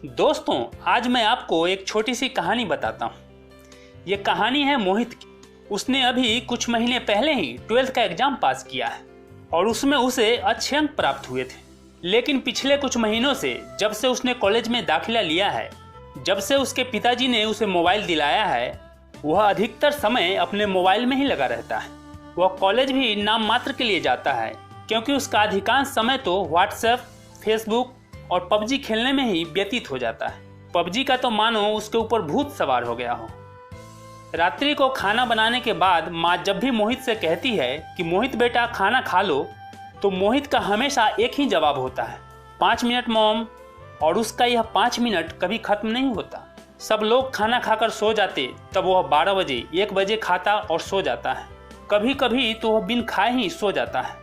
दोस्तों, आज मैं आपको एक छोटी सी कहानी बताता हूँ। ये कहानी है मोहित की। उसने अभी कुछ महीने पहले ही 12th का एग्जाम पास किया है और उसमें उसे अच्छे अंक प्राप्त हुए थे। लेकिन पिछले कुछ महीनों से जब से उसने कॉलेज में दाखिला लिया है, जब से उसके पिताजी ने उसे मोबाइल दिलाया है, वह अधिकतर समय अपने मोबाइल में ही लगा रहता है। वह कॉलेज भी नाम मात्र के लिए जाता है क्योंकि उसका अधिकांश समय तो व्हाट्सएप, फेसबुक और पबजी खेलने में ही व्यतीत हो जाता है। पबजी का तो मानो उसके ऊपर भूत सवार हो गया हो। रात्रि को खाना बनाने के बाद माँ जब भी मोहित से कहती है कि मोहित बेटा खाना खा लो, तो मोहित का हमेशा एक ही जवाब होता है, 5 मिनट मॉम। और उसका यह 5 मिनट कभी खत्म नहीं होता। सब लोग खाना खाकर सो जाते तब वह 12 बजे 1 बजे खाता और सो जाता है। कभी कभी तो वह बिन खाए ही सो जाता है।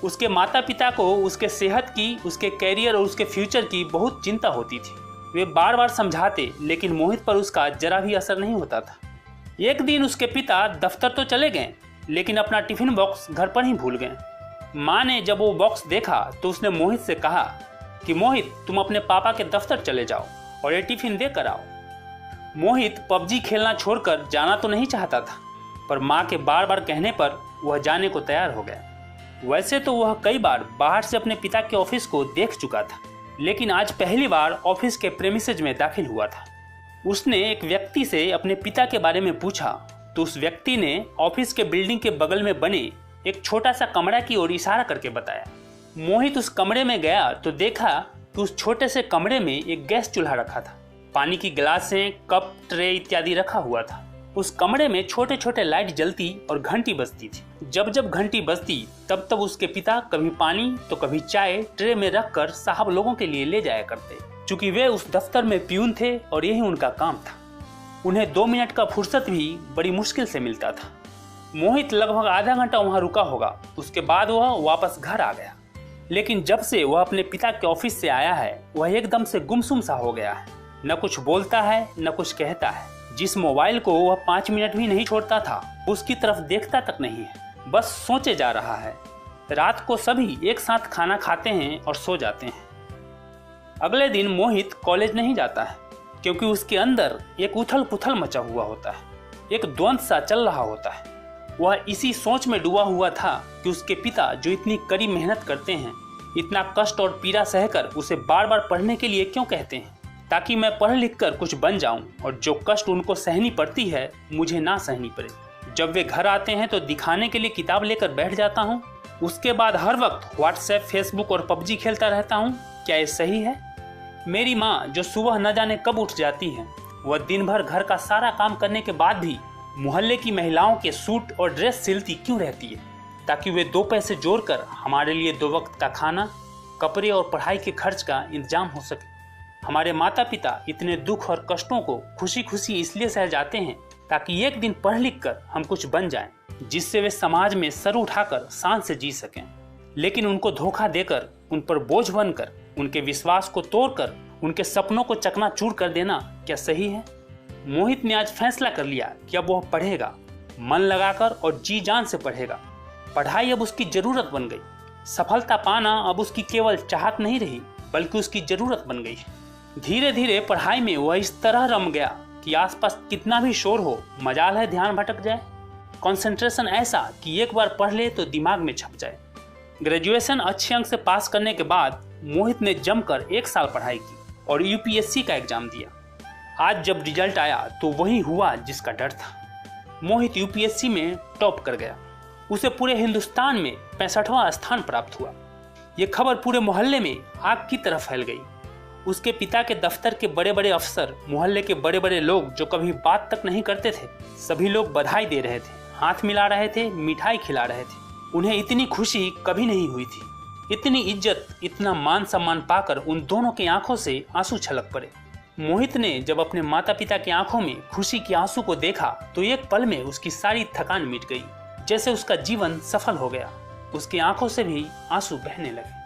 उसके माता पिता को उसके सेहत की, उसके कैरियर और उसके फ्यूचर की बहुत चिंता होती थी। वे बार बार समझाते, लेकिन मोहित पर उसका जरा भी असर नहीं होता था। एक दिन उसके पिता दफ्तर तो चले गए, लेकिन अपना टिफिन बॉक्स घर पर ही भूल गए। माँ ने जब वो बॉक्स देखा तो उसने मोहित से कहा कि मोहित, तुम अपने पापा के दफ्तर चले जाओ और ये टिफिन देकर आओ। मोहित पबजी खेलना छोड़कर जाना तो नहीं चाहता था, पर माँ के बार बार कहने पर वह जाने को तैयार हो गया। वैसे तो वह कई बार बाहर से अपने पिता के ऑफिस को देख चुका था, लेकिन आज पहली बार ऑफिस के प्रेमिसेज में दाखिल हुआ था। उसने एक व्यक्ति से अपने पिता के बारे में पूछा तो उस व्यक्ति ने ऑफिस के बिल्डिंग के बगल में बने एक छोटा सा कमरा की ओर इशारा करके बताया। मोहित उस कमरे में गया तो देखा कि उस छोटे से कमरे में एक गैस चूल्हा रखा था। पानी की गिलासें, कप, ट्रे इत्यादि रखा हुआ था। उस कमरे में छोटे छोटे लाइट जलती और घंटी बजती थी। जब जब घंटी बजती तब तब उसके पिता कभी पानी तो कभी चाय ट्रे में रखकर साहब लोगों के लिए ले जाया करते। चूंकि वे उस दफ्तर में प्यून थे और यही उनका काम था। उन्हें 2 मिनट का फुर्सत भी बड़ी मुश्किल से मिलता था। मोहित लगभग आधा घंटा वहां रुका होगा। उसके बाद वह वापस घर आ गया। लेकिन जब से वह अपने पिता के ऑफिस से आया है, वह एकदम से गुमसुम सा हो गया है। न कुछ बोलता है, न कुछ कहता है। जिस मोबाइल को वह 5 मिनट भी नहीं छोड़ता था, उसकी तरफ देखता तक नहीं है। बस सोचे जा रहा है। रात को सभी एक साथ खाना खाते हैं और सो जाते हैं। अगले दिन मोहित कॉलेज नहीं जाता है क्योंकि उसके अंदर एक उथल पुथल मचा हुआ होता है। एक द्वंद सा चल रहा होता है। वह इसी सोच में डूबा हुआ था कि उसके पिता जो इतनी कड़ी मेहनत करते हैं, इतना कष्ट और पीड़ा सहकर उसे बार बार पढ़ने के लिए क्यों कहते हैं, ताकि मैं पढ़ लिख कर कुछ बन जाऊं और जो कष्ट उनको सहनी पड़ती है मुझे ना सहनी पड़े। जब वे घर आते हैं तो दिखाने के लिए किताब लेकर बैठ जाता हूं। उसके बाद हर वक्त व्हाट्सएप, फेसबुक और पबजी खेलता रहता हूं। क्या ये सही है? मेरी माँ जो सुबह न जाने कब उठ जाती है, वह दिन भर घर का सारा काम करने के बाद भी मोहल्ले की महिलाओं के सूट और ड्रेस सिलती क्यों रहती है, ताकि वे 2 पैसे जोड़कर हमारे लिए 2 वक्त का खाना, कपड़े और पढ़ाई के खर्च का इंतजाम हो सके। हमारे माता पिता इतने दुख और कष्टों को खुशी खुशी इसलिए सह जाते हैं ताकि एक दिन पढ़ लिख कर हम कुछ बन जाएं, जिससे वे समाज में सर उठाकर शान से जी सकें। लेकिन उनको धोखा देकर, उन पर बोझ बनकर, उनके विश्वास को तोड़कर, उनके सपनों को चकनाचूर कर देना क्या सही है? मोहित ने आज फैसला कर लिया कि अब वह पढ़ेगा, मन लगाकर और जी जान से पढ़ेगा। पढ़ाई अब उसकी जरूरत बन गई। सफलता पाना अब उसकी केवल चाहत नहीं रही, बल्कि उसकी जरूरत बन गई। धीरे धीरे पढ़ाई में वह इस तरह रम गया कि आसपास कितना भी शोर हो, मजाल है ध्यान भटक जाए। कंसंट्रेशन ऐसा कि एक बार पढ़ ले तो दिमाग में छप जाए। ग्रेजुएशन अच्छे अंक से पास करने के बाद मोहित ने जमकर 1 साल पढ़ाई की और यूपीएससी का एग्जाम दिया। आज जब रिजल्ट आया तो वही हुआ जिसका डर था। मोहित यूपीएससी में टॉप कर गया। उसे पूरे हिंदुस्तान में 65वां स्थान प्राप्त हुआ। ये खबर पूरे मोहल्ले में आग की तरह फैल गई। उसके पिता के दफ्तर के बड़े बड़े अफसर, मोहल्ले के बड़े बड़े लोग जो कभी बात तक नहीं करते थे, सभी लोग बधाई दे रहे थे, हाथ मिला रहे थे, मिठाई खिला रहे थे। उन्हें इतनी खुशी कभी नहीं हुई थी। इतनी इज्जत, इतना मान सम्मान पाकर उन दोनों की आंखों से आंसू छलक पड़े। मोहित ने जब अपने माता पिता की आंखों में खुशी के आंसू को देखा तो एक पल में उसकी सारी थकान मिट गई, जैसे उसका जीवन सफल हो गया। उसकी आंखों से भी आंसू बहने लगे।